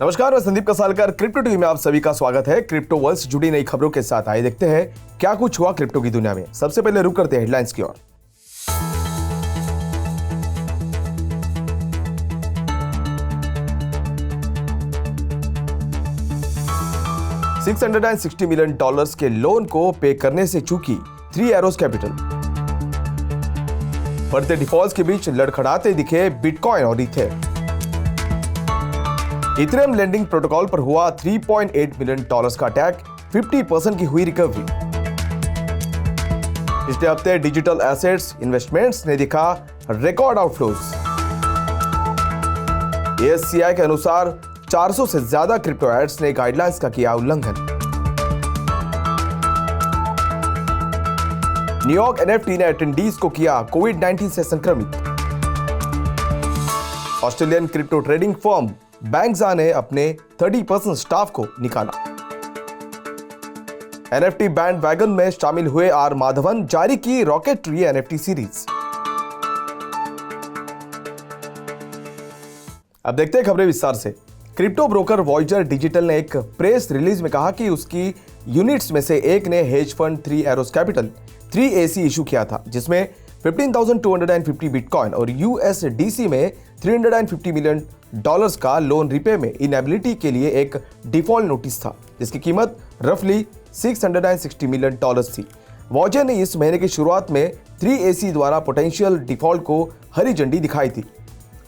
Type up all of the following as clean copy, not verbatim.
नमस्कार, मैं Sandeep कसालकर। Crypto TV में आप सभी का स्वागत है। क्रिप्टो वर्ल्ड से जुड़ी नई खबरों के साथ आइए देखते हैं क्या कुछ हुआ क्रिप्टो की दुनिया में। सबसे पहले रुक करते हैं हेडलाइंस की ओर। $660 मिलियन के लोन को पे करने से चूकी 3 एरोज कैपिटल। बढ़ते डिफॉल्ट्स के बीच लड़खड़ाते दिखे बिटकॉइन और इथेरियम। इथेरियम लेंडिंग प्रोटोकॉल पर हुआ $3.8 मिलियन का अटैक, 50% की हुई रिकवरी। पिछले हफ्ते डिजिटल एसेट्स इन्वेस्टमेंट्स ने दिखा रिकॉर्ड आउटफ्लोज। ASCI के अनुसार 400 से ज्यादा क्रिप्टो एड्स ने गाइडलाइंस का किया उल्लंघन। न्यूयॉर्क NFT ने अटेंडीज को किया कोविड-19 से संक्रमित। ऑस्ट्रेलियन क्रिप्टो ट्रेडिंग फर्म बैंकजा ने अपने 30% स्टाफ को निकाला। NFT बैंड वैगन में शामिल हुए आर माधवन, जारी की रॉकेटरी NFT सीरीज। अब देखते हैं खबरें विस्तार से। क्रिप्टो ब्रोकर वॉयजर डिजिटल ने एक प्रेस रिलीज में कहा कि उसकी यूनिट्स में से एक ने hedge fund 3 arrows capital 3AC issue किया था, जिसमें 15,250 बिटकॉइन और USDC में $350 मिलियन का लोन रिपे में इनएबिलिटी के लिए एक डिफॉल्ट नोटिस था, जिसकी कीमत रफली $660 मिलियन थी। वॉयजर ने इस महीने की शुरुआत में 3AC द्वारा पोटेंशियल डिफॉल्ट को हरी झंडी दिखाई थी।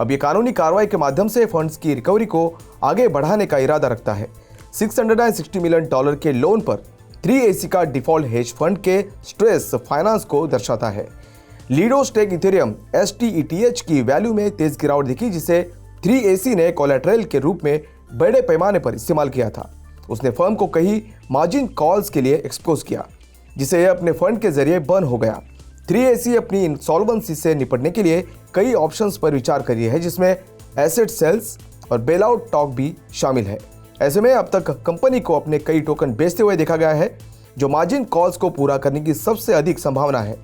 अब ये कानूनी कार्रवाई के माध्यम से फंड्स की रिकवरी को आगे बढ़ाने का इरादा रखता है। $660 मिलियन के लोन पर 3AC का डिफॉल्ट हेज फंड के स्ट्रेस फाइनेंस को दर्शाता है। लीडो स्टेक इथेरियम STETH की वैल्यू में तेज गिरावट दिखी, जिसे 3AC ने कोलैटरल के रूप में बड़े पैमाने पर इस्तेमाल किया था। उसने फर्म को कई मार्जिन कॉल्स के लिए एक्सपोज किया, जिसे यह अपने फंड के जरिए बंद हो गया। 3AC अपनी इंसॉल्वेंसी से निपटने के लिए कई ऑप्शंस पर विचार कर रही है, जिसमें एसेट सेल्स और बेल आउट टॉक भी शामिल है। ऐसे में अब तक कंपनी को अपने कई टोकन बेचते हुए देखा गया है, जो मार्जिन कॉल्स को पूरा करने की सबसे अधिक संभावना है।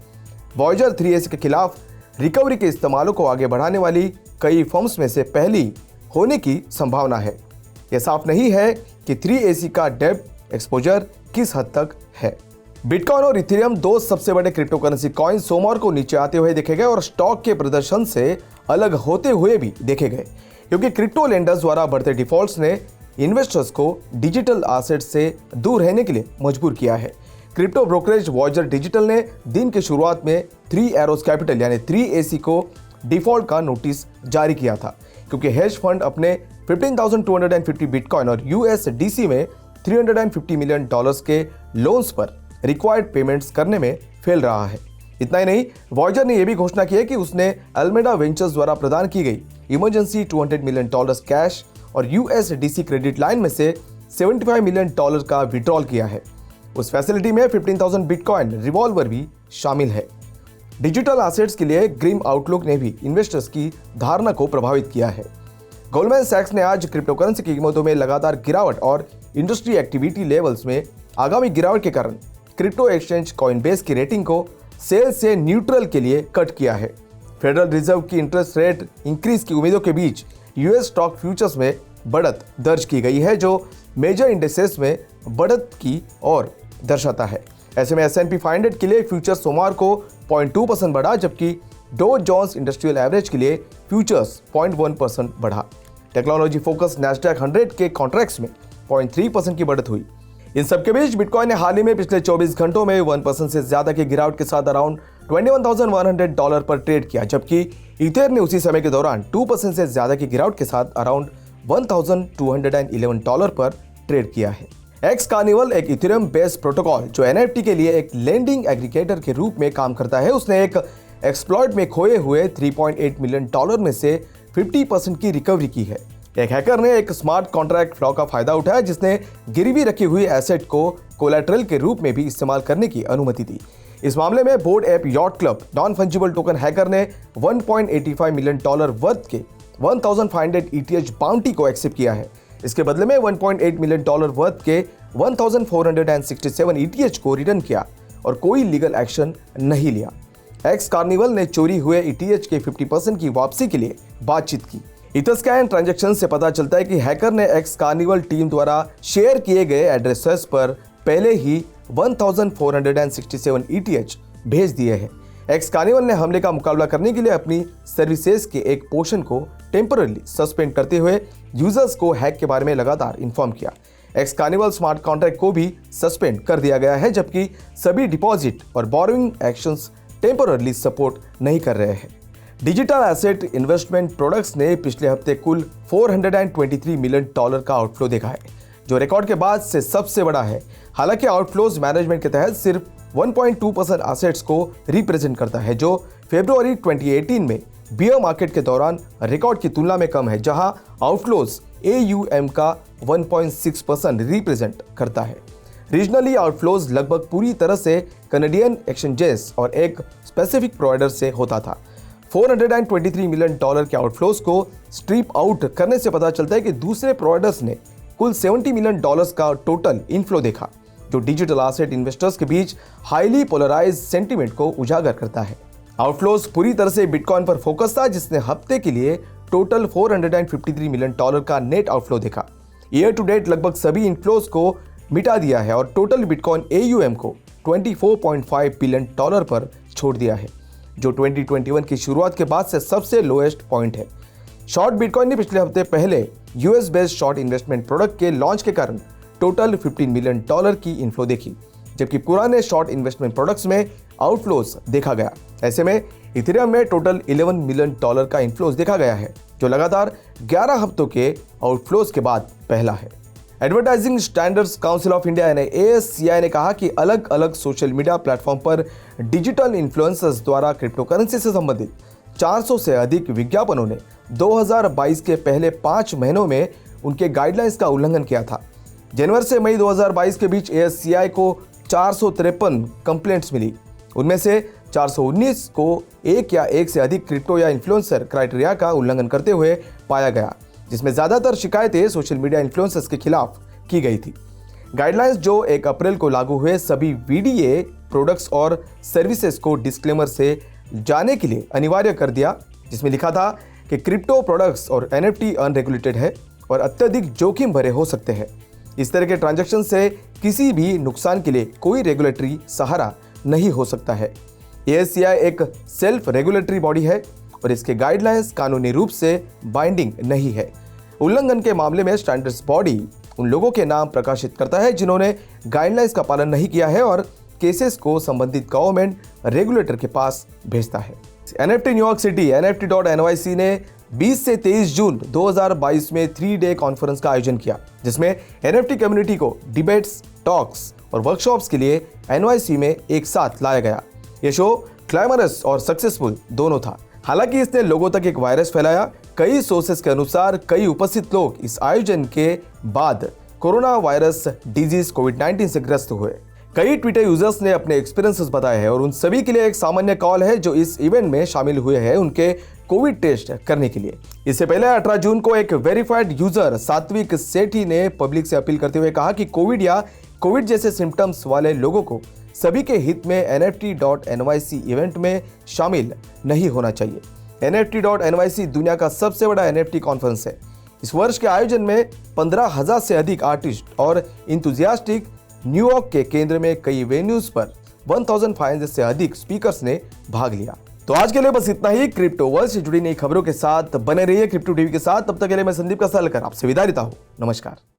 वॉयजर 3AC के खिलाफ रिकवरी के इस्तेमालों को आगे बढ़ाने वाली कई फर्म्स में से पहली होने की संभावना है। यह साफ नहीं है कि 3AC का डेब्ट एक्सपोजर किस हद तक है। बिटकॉइन और इथेरियम दो सबसे बड़े क्रिप्टो करेंसी कॉइन सोमवार को नीचे आते हुए देखे गए और स्टॉक के प्रदर्शन से अलग होते हुए भी देखे गए, क्योंकि क्रिप्टो लेंडर्स द्वारा बढ़ते डिफॉल्ट्स ने इन्वेस्टर्स को डिजिटल एसेट से दूर रहने के लिए मजबूर किया है। क्रिप्टो ब्रोकरेज वॉयजर डिजिटल ने दिन की शुरुआत में 3 एरोज कैपिटल यानी 3AC को डिफॉल्ट का नोटिस जारी किया था, क्योंकि हेज फंड अपने 15,250 बिटकॉइन और USDC में $350 मिलियन के लोन्स पर रिक्वायर्ड पेमेंट्स करने में फेल रहा है। इतना ही नहीं, वॉयजर ने यह भी घोषणा की है कि उसने अल्मेडा वेंचर्स द्वारा प्रदान की गई इमरजेंसी $200 मिलियन कैश और USDC क्रेडिट लाइन में से $75 मिलियन का विड्रॉल किया है। उस फैसिलिटी में 15,000 बिटकॉइन रिवॉल्वर भी शामिल है। डिजिटल एसेट्स के लिए ग्रिम आउटलुक ने भी इन्वेस्टर्स की धारणा को प्रभावित किया है। गोल्डमैन सैक्स ने आज क्रिप्टो करेंसी की कीमतों में लगातार गिरावट और इंडस्ट्री एक्टिविटी लेवल्स में आगामी गिरावट के कारण क्रिप्टो एक्सचेंज कॉइनबेस की रेटिंग को सेल से न्यूट्रल के लिए कट किया है। फेडरल रिजर्व की इंटरेस्ट रेट इंक्रीज की उम्मीदों के बीच US स्टॉक फ्यूचर्स में बढ़त दर्ज की गई है, जो मेजर इंडेक्सेस में बढ़त की ओर दर्शाता है। ऐसे में S&P 500 के लिए फ्यूचर्स सोमवार को 0.2% बढ़ा, जबकि डो जोन्स इंडस्ट्रियल एवरेज के लिए फ्यूचर्स 0.1% बढ़ा। टेक्नोलॉजी फोकस नैस्डैक 100 के कॉन्ट्रैक्ट्स में 0.3% की बढ़त हुई। इन सबके बीच बिटकॉइन ने हाल ही में पिछले 24 घंटों में 1% से ज्यादा की गिरावट के साथ अराउंड $21,100 पर ट्रेड किया, जबकि इथेर ने उसी समय के दौरान 2% से ज्यादा की गिरावट के साथ अराउंड $1,211 पर ट्रेड किया है। एक्स कार्निवल एक इथेरियम बेस्ड प्रोटोकॉल जो NFT के लिए एक लेंडिंग एग्रीगेटर के रूप में काम करता है, उसने एक एक्सप्लॉइट में खोए हुए $3.8 मिलियन में से 50% की रिकवरी की है। एक हैकर ने एक स्मार्ट कॉन्ट्रैक्ट फ्लॉ का फायदा उठाया, जिसने गिरवी रखी हुई एसेट को कोलैटरल के रूप में भी इस्तेमाल करने की अनुमति दी। इस मामले में board app yacht club non fungible token hacker ने $1.85 मिलियन वर्थ के 1500 ETH बाउंटी को एक्सेप्ट किया है। इसके बदले में $1.8 मिलियन वर्थ के 1467 ETH को रिटर्न किया और कोई लीगल एक्शन नहीं लिया। एक्स कार्निवल ने चोरी हुए ETH के 50% की वापसी के लिए बातचीत की। इथरस्कैन ट्रांजैक्शन से पता चलता है कि हैकर ने एक्स कार्निवल टीम द्वारा शेयर किए गए एड्रेसेस पर पहले ही 1467 ETH भेज दिए हैं। एक्स कार्निवल ने हमले का मुकाबला करने के लिए अपनी सर्विसेज के एक पोर्शन को टेम्पररी सस्पेंड करते हुए यूजर्स को हैक के बारे में लगातार इन्फॉर्म किया। एक्स कार्निवल स्मार्ट कॉन्ट्रैक्ट को भी सस्पेंड कर दिया गया है, जबकि सभी डिपॉजिट और बोरोइंग एक्शंस टेम्पररी सपोर्ट नहीं कर रहे हैं। डिजिटल एसेट इन्वेस्टमेंट प्रोडक्ट्स ने पिछले हफ्ते कुल $423 मिलियन का आउटफ्लो देखा है, जो रिकॉर्ड के बाद से सबसे बड़ा है। हालांकि आउटफ्लोज मैनेजमेंट के तहत सिर्फ 1.2% एसेट्स को रिप्रेजेंट करता है, जो फरवरी 2018 में बियर मार्केट के दौरान रिकॉर्ड की तुलना में कम है, जहां आउटफ्लोज AUM का 1.6% रिप्रेजेंट करता है। रीजनली आउटफ्लोज लगभग पूरी तरह से कनेडियन एक्सचेंजेस और एक स्पेसिफिक प्रोवाइडर से होता था। $423 मिलियन के आउटफ्लोज को स्ट्रिप आउट करने से पता चलता है कि दूसरे प्रोवाइडर्स ने कुल $70 मिलियन का टोटल इनफ्लो देखा, जो डिजिटल एसेट इन्वेस्टर्स के बीच हाईली पोलराइज्ड सेंटीमेंट को उजागर करता है। आउटफ्लोज पूरी तरह से बिटकॉइन पर फोकस था, जिसने हफ्ते के लिए टोटल $453 मिलियन का नेट आउटफ्लो देखा। ईयर टू डेट लगभग सभी इनफ्लोज को मिटा दिया है और टोटल बिटकॉइन AUM को $24.5 बिलियन पर छोड़ दिया है, जो 2021 की शुरुआत के बाद से सबसे लोएस्ट पॉइंट है। शॉर्ट बिटकॉइन ने पिछले हफ्ते पहले US based short investment product के लॉन्च के कारण टोटल $15 मिलियन की इनफ्लो देखी, जबकि पुराने शॉर्ट इन्वेस्टमेंट प्रोडक्ट्स में आउटफ्लोज देखा गया। ऐसे में इथेरियम में टोटल $11 मिलियन का इनफ्लोज देखा गया है, जो लगातार 11 हफ्तों के आउटफ्लोज के बाद पहला है। Advertising standards council of India यानी ASCI ने कहा कि अलग अलग सोशल मीडिया प्लेटफॉर्म पर डिजिटल इन्फ्लुएंसर्स द्वारा क्रिप्टो करेंसी से संबंधित 400 से अधिक विज्ञापनों ने 2022 के पहले 5 महीनों में उनके गाइडलाइंस का उल्लंघन किया था। जनवरी से मई 2022 के बीच ASCI को 453 कंप्लेंट्स मिली। उनमें से 419 को एक या एक से अधिक क्रिप्टो या इन्फ्लुएंसर क्राइटेरिया का उल्लंघन करते हुए पाया गया, जिसमें ज्यादातर शिकायतें सोशल मीडिया इन्फ्लुएंसर्स के खिलाफ की गई थी। गाइडलाइंस जो 1 अप्रैल को लागू हुए सभी VDA प्रोडक्ट्स और सर्विसेज को डिस्क्लेमर से जाने के लिए अनिवार्य कर दिया, जिसमें लिखा था कि क्रिप्टो प्रोडक्ट्स और NFT अनरेगुलेटेड है और अत्यधिक जोखिम भरे हो सकते हैं। इस तरह के ट्रांजैक्शन से किसी भी नुकसान के लिए कोई रेगुलेटरी सहारा नहीं हो सकता है। ASCI एक सेल्फ रेगुलेटरी बॉडी है और इसके गाइडलाइंस कानूनी रूप से बाइंडिंग नहीं है। उल्लंघन के मामले में स्टैंडर्ड्स बॉडी उन लोगों के नाम प्रकाशित करता है जिन्होंने गाइडलाइंस का पालन नहीं किया है और केसेस को संबंधित गवर्नमेंट रेगुलेटर के पास भेजता है। NFT न्यूयॉर्क सिटी NFT.NYC ने 20 से 23 जून 2022 में 3 डे कॉन्फ्रेंस का आयोजन किया, जिसमें NFT कम्युनिटी को डिबेट्स, टॉक्स और वर्कशॉप्स के लिए NYC में एक साथ लाया गया। ये शो ग्लैमरस और सक्सेसफुल दोनों था। हालांकि इसने लोगों तक एक वायरस फैलाया। कई सोर्सेस के अनुसार कई उपस्थित लोग इस आयोजन के बाद कोरोना वायरस डिजीज COVID-19 से ग्रस्त हुए। कई ट्विटर यूजर्स ने अपने एक्सपीरियंसेस बताए हैं और उन सभी के लिए एक सामान्य कॉल है जो इस इवेंट में शामिल हुए हैं उनके कोविड टेस्ट करने के लिए। इससे पहले 18 जून को एक वेरीफाइड यूजर सात्विक सेठी ने पब्लिक से अपील करते हुए कहा कि कोविड या कोविड जैसे सिम्टम्स वाले लोगों को सभी के हित में NFT.NYC इवेंट में शामिल नहीं होना चाहिए। NFT.NYC दुनिया का सबसे बड़ा NFT कॉन्फ्रेंस है। इस वर्ष के आयोजन में 15,000 से अधिक आर्टिस्ट और इंथुजियास्टिक न्यूयॉर्क के केंद्र में कई वेन्यूज पर 1500 से अधिक स्पीकर्स ने भाग लिया। तो आज के लिए बस इतना ही। क्रिप्टो वर्ल्ड से जुड़ी नई खबरों के साथ बने रहिए क्रिप्टो टीवी के साथ। तब तक के लिए मैं संदीप का सलाहकार आपसे विदा लेता हूं। नमस्कार।